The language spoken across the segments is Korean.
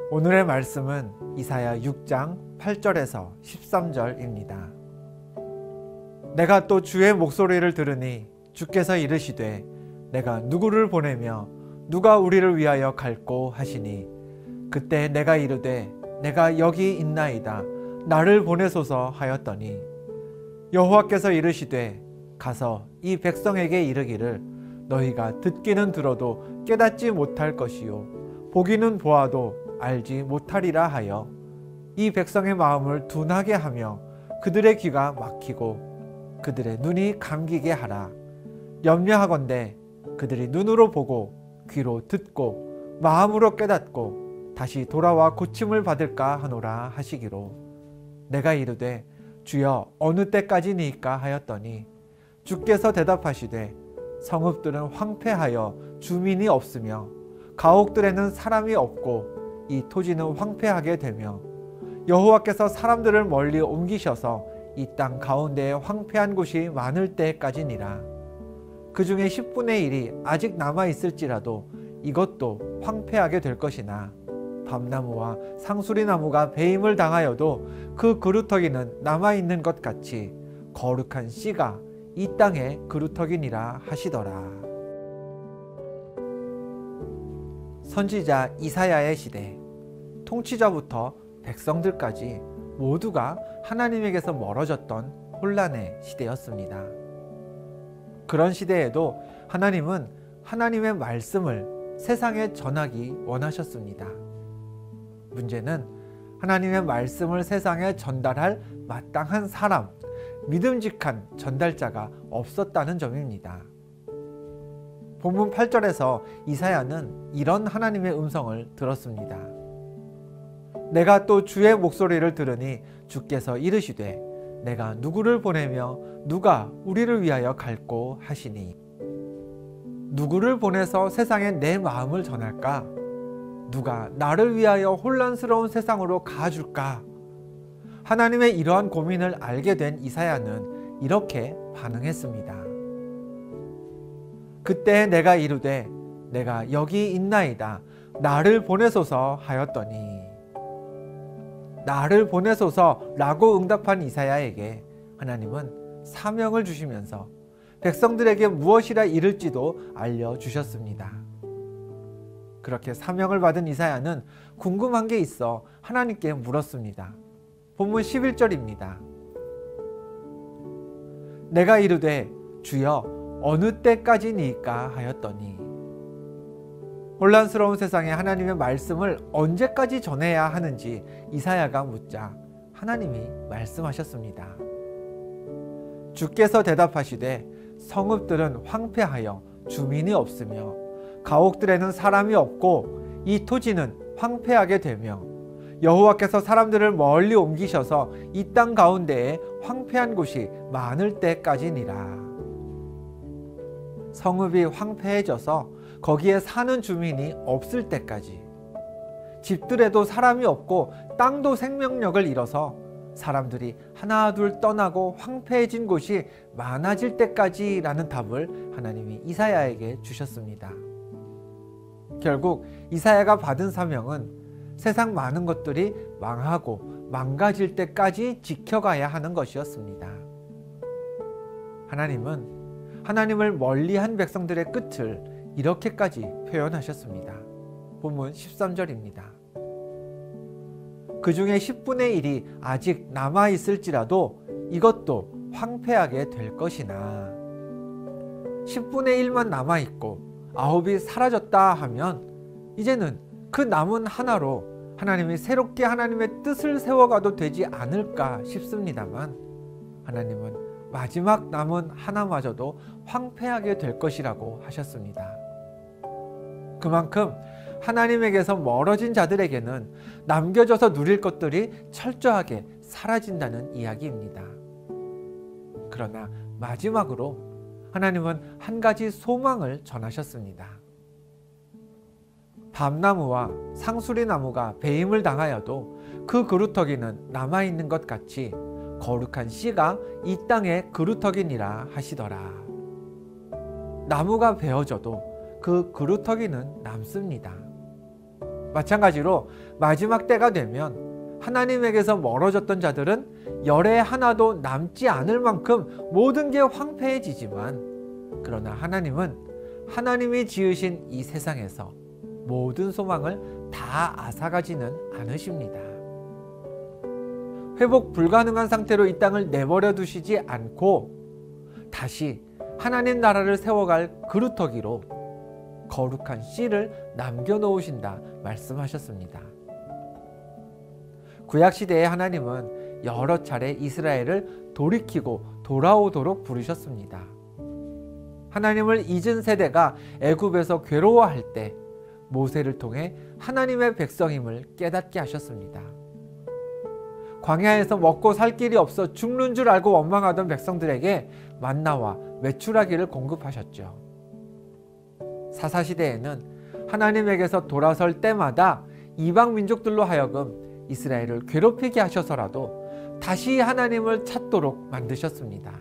오늘의 말씀은 이사야 6장 8절에서 13절입니다. 내가 또 주의 목소리를 들으니 주께서 이르시되 내가 누구를 보내며 누가 우리를 위하여 갈꼬 하시니 그때 내가 이르되 내가 여기 있나이다 나를 보내소서 하였더니 여호와께서 이르시되 가서 이 백성에게 이르기를 너희가 듣기는 들어도 깨닫지 못할 것이요 보기는 보아도 알지 못하리라 하여 이 백성의 마음을 둔하게 하며 그들의 귀가 막히고 그들의 눈이 감기게 하라. 염려하건대 그들이 눈으로 보고 귀로 듣고 마음으로 깨닫고 다시 돌아와 고침을 받을까 하노라 하시기로 내가 이르되 주여 어느 때까지니까 하였더니 주께서 대답하시되 성읍들은 황폐하여 주민이 없으며 가옥들에는 사람이 없고 이 토지는 황폐하게 되며 여호와께서 사람들을 멀리 옮기셔서 이 땅 가운데에 황폐한 곳이 많을 때까지니라. 그 중에 10분의 1이 아직 남아있을지라도 이것도 황폐하게 될 것이나 밤나무와 상수리나무가 배임을 당하여도 그 그루터기는 남아있는 것 같이 거룩한 씨가 이 땅의 그루터기니라 하시더라. 선지자 이사야의 시대, 통치자부터 백성들까지 모두가 하나님에게서 멀어졌던 혼란의 시대였습니다. 그런 시대에도 하나님은 하나님의 말씀을 세상에 전하기 원하셨습니다. 문제는 하나님의 말씀을 세상에 전달할 마땅한 사람, 믿음직한 전달자가 없었다는 점입니다. 본문 8절에서 이사야는 이런 하나님의 음성을 들었습니다. 내가 또 주의 목소리를 들으니 주께서 이르시되 내가 누구를 보내며 누가 우리를 위하여 갈꼬 하시니 누구를 보내서 세상에 내 마음을 전할까? 누가 나를 위하여 혼란스러운 세상으로 가줄까? 하나님의 이러한 고민을 알게 된 이사야는 이렇게 반응했습니다. 그때 내가 이르되 내가 여기 있나이다 나를 보내소서 하였더니 나를 보내소서 라고 응답한 이사야에게 하나님은 사명을 주시면서 백성들에게 무엇이라 이를지도 알려주셨습니다. 그렇게 사명을 받은 이사야는 궁금한 게 있어 하나님께 물었습니다. 본문 11절입니다. 내가 이르되 주여 어느 때까지니까 하였더니 혼란스러운 세상에 하나님의 말씀을 언제까지 전해야 하는지 이사야가 묻자 하나님이 말씀하셨습니다. 주께서 대답하시되 성읍들은 황폐하여 주민이 없으며 가옥들에는 사람이 없고 이 토지는 황폐하게 되며 여호와께서 사람들을 멀리 옮기셔서 이 땅 가운데에 황폐한 곳이 많을 때까지니라. 성읍이 황폐해져서 거기에 사는 주민이 없을 때까지, 집들에도 사람이 없고 땅도 생명력을 잃어서 사람들이 하나둘 떠나고 황폐해진 곳이 많아질 때까지라는 답을 하나님이 이사야에게 주셨습니다. 결국 이사야가 받은 사명은 세상 많은 것들이 망하고 망가질 때까지 지켜가야 하는 것이었습니다. 하나님은 하나님을 멀리한 백성들의 끝을 이렇게까지 표현하셨습니다. 본문 13절입니다. 그 중에 10분의 1이 아직 남아있을지라도 이것도 황폐하게 될 것이나 10분의 1만 남아있고 9이 사라졌다 하면 이제는 그 남은 하나로 하나님이 새롭게 하나님의 뜻을 세워가도 되지 않을까 싶습니다만 하나님은 마지막 남은 하나마저도 황폐하게 될 것이라고 하셨습니다. 그만큼 하나님에게서 멀어진 자들에게는 남겨져서 누릴 것들이 철저하게 사라진다는 이야기입니다. 그러나 마지막으로 하나님은 한 가지 소망을 전하셨습니다. 밤나무와 상수리나무가 배임을 당하여도 그 그루터기는 남아있는 것 같이 거룩한 씨가 이 땅의 그루터기니라 하시더라. 나무가 베어져도 그 그루터기는 남습니다. 마찬가지로 마지막 때가 되면 하나님에게서 멀어졌던 자들은 열에 하나도 남지 않을 만큼 모든 게 황폐해지지만, 그러나 하나님은 하나님이 지으신 이 세상에서 모든 소망을 다 앗아가지는 않으십니다. 회복 불가능한 상태로 이 땅을 내버려 두시지 않고 다시 하나님 나라를 세워갈 그루터기로 거룩한 씨를 남겨놓으신다 말씀하셨습니다. 구약시대에 하나님은 여러 차례 이스라엘을 돌이키고 돌아오도록 부르셨습니다. 하나님을 잊은 세대가 애굽에서 괴로워할 때 모세를 통해 하나님의 백성임을 깨닫게 하셨습니다. 광야에서 먹고 살 길이 없어 죽는 줄 알고 원망하던 백성들에게 만나와 메추라기를 공급하셨죠. 사사시대에는 하나님에게서 돌아설 때마다 이방 민족들로 하여금 이스라엘을 괴롭히게 하셔서라도 다시 하나님을 찾도록 만드셨습니다.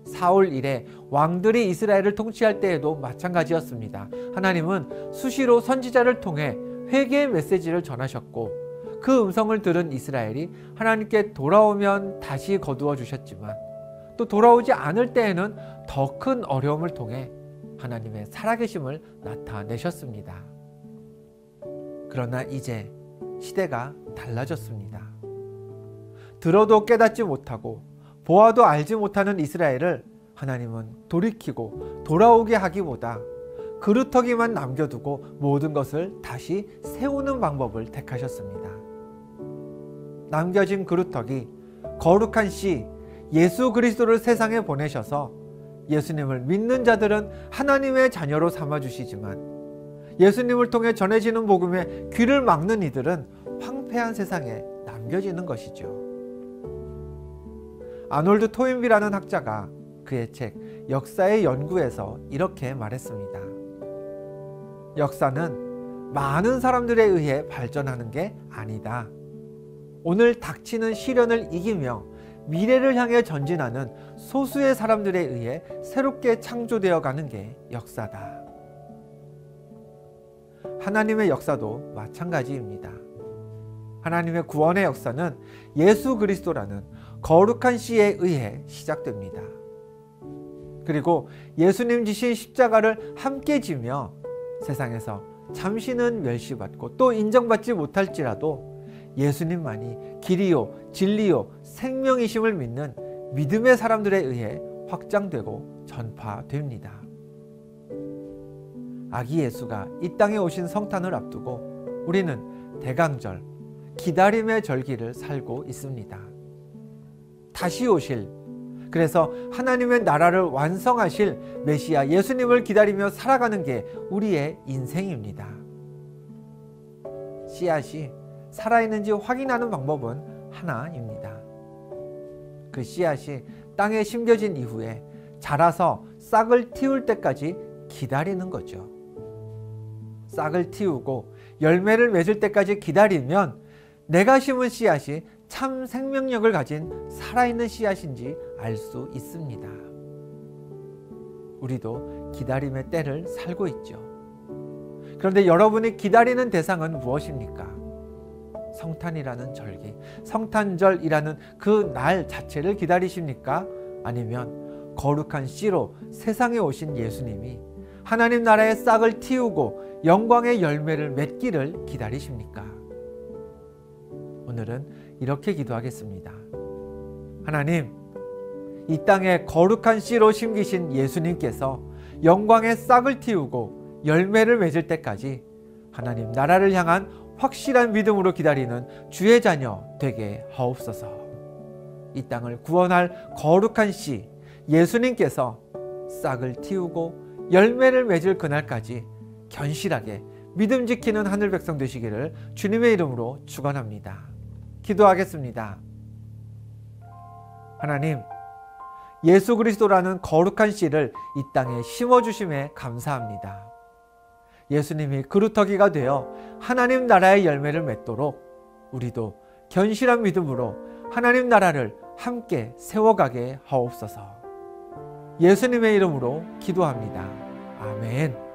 사울 이래 왕들이 이스라엘을 통치할 때에도 마찬가지였습니다. 하나님은 수시로 선지자를 통해 회개의 메시지를 전하셨고, 그 음성을 들은 이스라엘이 하나님께 돌아오면 다시 거두어 주셨지만, 또 돌아오지 않을 때에는 더 큰 어려움을 통해 하나님의 살아계심을 나타내셨습니다. 그러나 이제 시대가 달라졌습니다. 들어도 깨닫지 못하고 보아도 알지 못하는 이스라엘을 하나님은 돌이키고 돌아오게 하기보다 그루터기만 남겨두고 모든 것을 다시 세우는 방법을 택하셨습니다. 남겨진 그루터기, 거룩한 씨, 예수 그리스도를 세상에 보내셔서 예수님을 믿는 자들은 하나님의 자녀로 삼아주시지만, 예수님을 통해 전해지는 복음에 귀를 막는 이들은 황폐한 세상에 남겨지는 것이죠. 아놀드 토인비라는 학자가 그의 책 역사의 연구에서 이렇게 말했습니다. 역사는 많은 사람들에 의해 발전하는 게 아니다. 오늘 닥치는 시련을 이기며 미래를 향해 전진하는 소수의 사람들에 의해 새롭게 창조되어 가는 게 역사다. 하나님의 역사도 마찬가지입니다. 하나님의 구원의 역사는 예수 그리스도라는 거룩한 씨에 의해 시작됩니다. 그리고 예수님 지신 십자가를 함께 지며 세상에서 잠시는 멸시받고 또 인정받지 못할지라도 예수님만이 길이요 진리요 생명이심을 믿는 믿음의 사람들에 의해 확장되고 전파됩니다. 아기 예수가 이 땅에 오신 성탄을 앞두고 우리는 대강절, 기다림의 절기를 살고 있습니다. 다시 오실, 그래서 하나님의 나라를 완성하실 메시아 예수님을 기다리며 살아가는 게 우리의 인생입니다. 씨앗이 살아있는지 확인하는 방법은 하나입니다. 그 씨앗이 땅에 심겨진 이후에 자라서 싹을 틔울 때까지 기다리는 거죠. 싹을 틔우고 열매를 맺을 때까지 기다리면 내가 심은 씨앗이 참 생명력을 가진 살아있는 씨앗인지 알 수 있습니다. 우리도 기다림의 때를 살고 있죠. 그런데 여러분이 기다리는 대상은 무엇입니까? 성탄이라는 절기, 성탄절이라는 그 날 자체를 기다리십니까? 아니면 거룩한 씨로 세상에 오신 예수님이 하나님 나라의 싹을 틔우고 영광의 열매를 맺기를 기다리십니까? 오늘은 이렇게 기도하겠습니다. 하나님, 이 땅에 거룩한 씨로 심기신 예수님께서 영광의 싹을 틔우고 열매를 맺을 때까지 하나님 나라를 향한 확실한 믿음으로 기다리는 주의 자녀 되게 하옵소서. 이 땅을 구원할 거룩한 씨 예수님께서 싹을 틔우고 열매를 맺을 그날까지 견실하게 믿음 지키는 하늘 백성 되시기를 주님의 이름으로 축원합니다. 기도하겠습니다. 하나님, 예수 그리스도라는 거룩한 씨를 이 땅에 심어주심에 감사합니다. 예수님이 그루터기가 되어 하나님 나라의 열매를 맺도록 우리도 견실한 믿음으로 하나님 나라를 함께 세워가게 하옵소서. 예수님의 이름으로 기도합니다. 아멘.